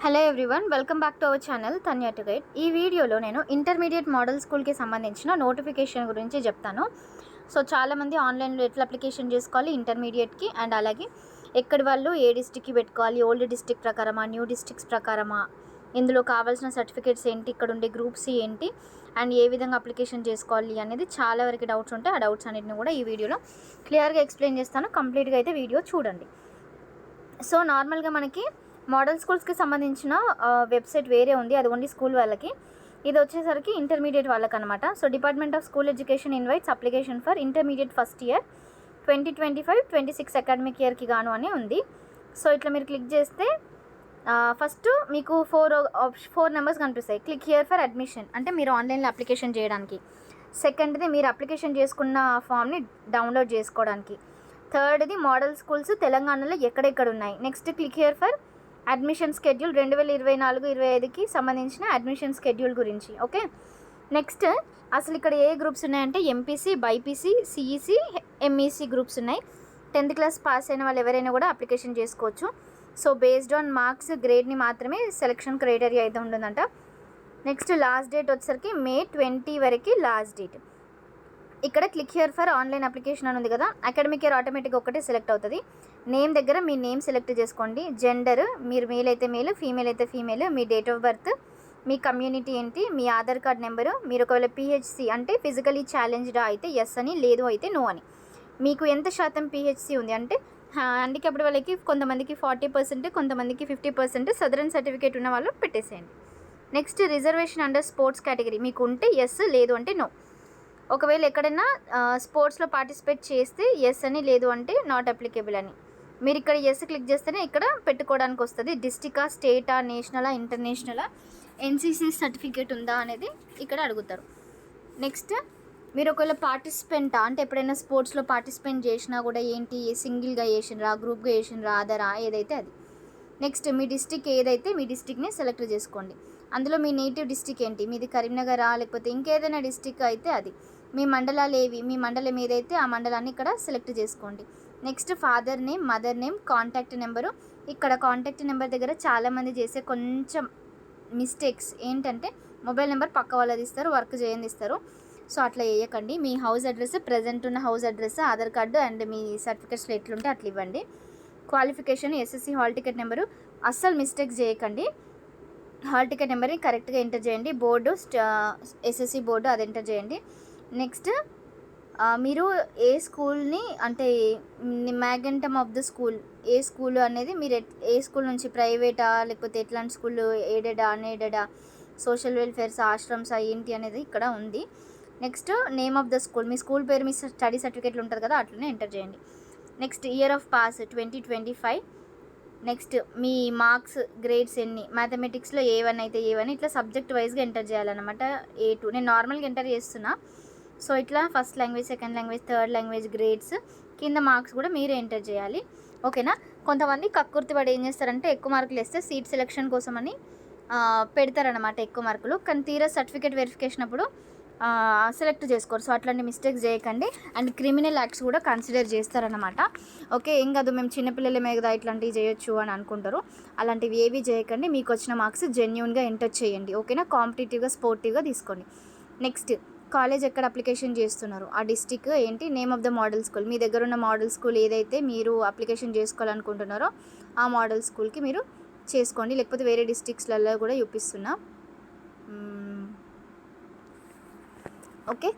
Hello everyone, welcome back to our channel Tanya to guide. ఈ వీడియోలో నేను ఇంటర్మీడియట్ మోడల్ స్కూల్కి సంబంధించిన నోటిఫికేషన్ గురించి చెప్తాను. సో చాలామంది ఆన్లైన్లో ఎట్లా అప్లికేషన్ చేసుకోవాలి ఇంటర్మీడియట్కి, అండ్ అలాగే ఎక్కడి వాళ్ళు ఏ డిస్టిక్కి పెట్టుకోవాలి, ఓల్డ్ డిస్టిక్ ప్రకారమా, న్యూ డిస్టిక్స్ ప్రకారమా, ఇందులో కావాల్సిన సర్టిఫికేట్స్ ఏంటి, ఇక్కడ ఉండే గ్రూప్స్ ఏంటి, అండ్ ఏ విధంగా అప్లికేషన్ చేసుకోవాలి అనేది చాలా వరకు డౌట్స్ ఉంటాయి. ఆ డౌట్స్ అన్నిటిని కూడా ఈ వీడియోలో క్లియర్గా ఎక్స్ప్లెయిన్ చేస్తాను. కంప్లీట్గా అయితే వీడియో చూడండి. సో నార్మల్గా మనకి మోడల్ స్కూల్స్కి సంబంధించిన వెబ్సైట్ వేరే ఉంది, అది ఓన్లీ స్కూల్ వాళ్ళకి. ఇది వచ్చేసరికి ఇంటర్మీడియట్ వాళ్ళకి అనమాట. So department of school education invites application for intermediate first year 2025-26 academic ఇయర్కి గాను అని ఉంది. సో ఇట్లా మీరు క్లిక్ చేస్తే ఫస్ట్ మీకు ఫోర్ నెంబర్స్ కనిపిస్తాయి. క్లిక్ హియర్ ఫర్ అడ్మిషన్ అంటే మీరు ఆన్లైన్లో అప్లికేషన్ చేయడానికి. సెకండ్ది మీరు అప్లికేషన్ చేసుకున్న ఫామ్ని డౌన్లోడ్ చేసుకోవడానికి. థర్డ్ది మోడల్ స్కూల్స్ తెలంగాణలో ఎక్కడెక్కడ ఉన్నాయి. Next click here for admission schedule 2024-25కి సంబంధించిన అడ్మిషన్ స్కెడ్యూల్ గురించి. ఓకే, నెక్స్ట్ అసలు ఇక్కడ ఏ గ్రూప్స్ ఉన్నాయంటే MPC, BiPC, CEC, MEC groups ఉన్నాయి. 10th క్లాస్ పాస్ అయిన వాళ్ళు ఎవరైనా కూడా అప్లికేషన్ చేసుకోవచ్చు. సో బేస్డ్ ఆన్ మార్క్స్, గ్రేడ్ని మాత్రమే సెలక్షన్ క్రైటీరియా అయితే ఉంటుందంట. నెక్స్ట్ లాస్ట్ డేట్ వచ్చేసరికి May 20 వరకు లాస్ట్ డేట్. ఇక్కడ click here for online application అని ఉంది కదా, అకాడమిక్ ఇయర్ ఆటోమేటిక్గా ఒకటే సెలెక్ట్ అవుతుంది. నేమ్ దగ్గర మీ నేమ్ సెలెక్ట్ చేసుకోండి. జెండర్ మీరు మేల్ అయితే మేల్, ఫీమేల్ అయితే female, me date of birth, me community ఏంటి, మీ ఆధార్ కార్డ్ నెంబరు, మీరు ఒకవేళ పిహెచ్సి అంటే ఫిజికలీ ఛాలెంజ్డ్ అయితే ఎస్ అని, లేదు అయితే నో అని. మీకు ఎంత శాతం పిహెచ్సి ఉంది అంటే హ్యాండిక్యాప్డ్ వాళ్ళకి కొంతమందికి 40%, కొంతమందికి 50% సదరన్ సర్టిఫికేట్ ఉన్న వాళ్ళు పెట్టేసేయండి. Next reservation under sports category మీకు ఉంటే ఎస్, లేదు అంటే నో. ఒకవేళ ఎక్కడైనా స్పోర్ట్స్లో పార్టిసిపేట్ చేస్తే ఎస్ అని, లేదు అంటే నాట్ అప్లికేబుల్ అని. మీరు ఇక్కడ ఎస్ క్లిక్ చేస్తేనే ఇక్కడ పెట్టుకోవడానికి వస్తుంది. డిస్టికా, స్టేటా, నేషనలా, ఇంటర్నేషనలా, ఎన్సీసీ సర్టిఫికేట్ ఉందా అనేది ఇక్కడ అడుగుతారు. నెక్స్ట్ మీరు ఒకవేళ పార్టిసిపెంటా అంటే ఎప్పుడైనా స్పోర్ట్స్లో పార్టిసిపేట్ చేసినా కూడా ఏంటి, సింగిల్గా చేసినరా, గ్రూప్గా చేసినరా, అదరా ఏదైతే అది. నెక్స్ట్ మీ డిస్టిక్ ఏదైతే మీ డిస్టిక్ని సెలెక్ట్ చేసుకోండి. అందులో మీ నేటివ్ డిస్టిక్ ఏంటి, మీది కరీంనగరా లేకపోతే ఇంకేదైనా డిస్టిక్ అయితే అది. మీ మండలాలు ఏవి, మీ మండలం ఏదైతే ఆ మండలాన్ని ఇక్కడ సెలెక్ట్ చేసుకోండి. Next father name, mother name, contact number. ఇక్కడ కాంటాక్ట్ నెంబర్ దగ్గర చాలామంది చేసే కొంచెం మిస్టేక్స్ ఏంటంటే మొబైల్ నెంబర్ పక్క వాళ్ళది ఇస్తారు, వర్క్ చేయండి ఇస్తారు. సో అట్లా వేయకండి. మీ హౌస్ అడ్రస్, ప్రజెంట్ ఉన్న house address, Aadhaar card and మీ సర్టిఫికేట్స్లో ఎట్లుంటే అట్లా ఇవ్వండి. Qualification, SSC hall ticket number అస్సలు మిస్టేక్స్ చేయకండి. హాల్ టికెట్ నెంబర్ని కరెక్ట్గా ఎంటర్ చేయండి. బోర్డు, ఎస్ఎస్సి బోర్డు అది ఎంటర్ చేయండి. నెక్స్ట్ మీరు ఏ స్కూల్ని అంటే మ్యాగెంటమ్ ఆఫ్ ద స్కూల్ ఏ స్కూల్ అనేది మీరు ఏ స్కూల్ నుంచి, ప్రైవేటా లేకపోతే ఎట్లాంటి స్కూల్, ఎయిడెడా, అన్ఎయిడెడా, సోషల్ వెల్ఫేర్స్, ఆశ్రమ్సా ఏంటి అనేది ఇక్కడ ఉంది. Next name of the school, me school పేరు మీ స్టడీ సర్టిఫికేట్లు ఉంటుంది కదా అట్లనే ఎంటర్ చేయండి. Next year of pass 2025. Next me marks, grades ఎన్ని, మ్యాథమెటిక్స్లో A1 అయితే A1 ఇట్లా సబ్జెక్ట్ వైజ్గా ఎంటర్ చేయాలన్నమాట. A2 నేను నార్మల్గా ఎంటర్ చేస్తున్నా. సో ఇట్లా first language, second language, third language grades, కింద మార్క్స్ కూడా మీరే ఎంటర్ చేయాలి. ఓకేనా. కొంతమంది కక్కుర్తి పడి ఏం చేస్తారంటే ఎక్కువ మార్కులు వేస్తే సీట్ సెలెక్షన్ కోసం అని పెడతారనమాట ఎక్కువ మార్కులు, కానీ తీరా సర్టిఫికేట్ వెరిఫికేషన్ అప్పుడు సెలెక్ట్ చేసుకోరు. సో అట్లాంటి మిస్టేక్స్ చేయకండి. అండ్ క్రిమినల్ యాక్ట్స్ కూడా కన్సిడర్ చేస్తారనమాట. ఓకే, ఏం కాదు మేము చిన్నపిల్లలమే కదా ఇట్లాంటివి చేయొచ్చు అని అనుకుంటారు. అలాంటివి ఏవి చేయకండి. మీకు వచ్చిన మార్క్స్ జెన్యూన్గా ఎంటర్ చేయండి. ఓకేనా. కాంపిటేటివ్గా, స్పోర్టివ్గా తీసుకోండి. నెక్స్ట్ కాలేజ్ ఎక్కడ అప్లికేషన్ చేస్తున్నారు, ఆ డిస్టిక్ ఏంటి, name of the model school, మీ దగ్గర ఉన్న మోడల్ స్కూల్ ఏదైతే మీరు అప్లికేషన్ చేసుకోవాలనుకుంటున్నారో ఆ మోడల్ స్కూల్కి మీరు చేసుకోండి. లేకపోతే వేరే డిస్టిక్స్లలో కూడా చూపిస్తున్నా. Okay,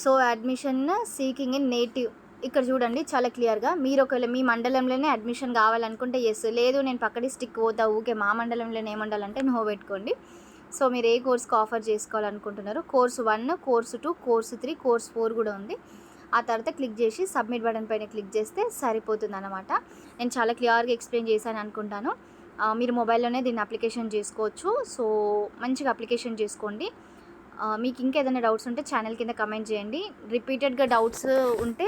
so admission seeking in native ఇక్కడ చూడండి చాలా క్లియర్గా. మీరు ఒకవేళ మీ మండలంలోనే అడ్మిషన్ కావాలనుకుంటే ఎస్, లేదు నేను పక్క డిస్టిక్ పోతా ఊకే మా మండలంలోనే ఏమండాలంటే నో పెట్టుకోండి. సో మీరు ఏ కోర్స్కి ఆఫర్ చేసుకోవాలనుకుంటున్నారో కోర్సు 1, కోర్సు 2, కోర్సు 3, కోర్సు 4 కూడా ఉంది. ఆ తర్వాత క్లిక్ చేసి సబ్మిట్ బటన్ పైన క్లిక్ చేస్తే సరిపోతుంది అనమాట. నేను చాలా క్లియర్గా ఎక్స్ప్లెయిన్ చేశాను అనుకుంటాను. మీరు మొబైల్లోనే దీన్ని అప్లికేషన్ చేసుకోవచ్చు. సో మంచిగా అప్లికేషన్ చేసుకోండి. మీకు ఇంకేదైనా డౌట్స్ ఉంటే ఛానల్ కింద కమెంట్ చేయండి. రిపీటెడ్గా డౌట్స్ ఉంటే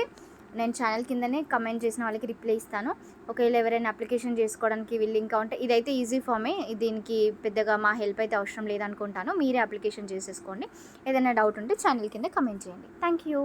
నేను ఛానల్ కిందనే కమెంట్ చేసిన వాళ్ళకి రిప్లై ఇస్తాను. ఒకవేళ ఎవరైనా అప్లికేషన్ చేసుకోవడానికి విల్లింగ్గా ఉంటే ఇదైతే ఈజీ ఫామే, దీనికి పెద్దగా మా హెల్ప్ అయితే అవసరం లేదనుకుంటాను. మీరే అప్లికేషన్ చేసేసుకోండి. ఏదైనా డౌట్ ఉంటే ఛానల్ కింద కమెంట్ చేయండి. Thank you.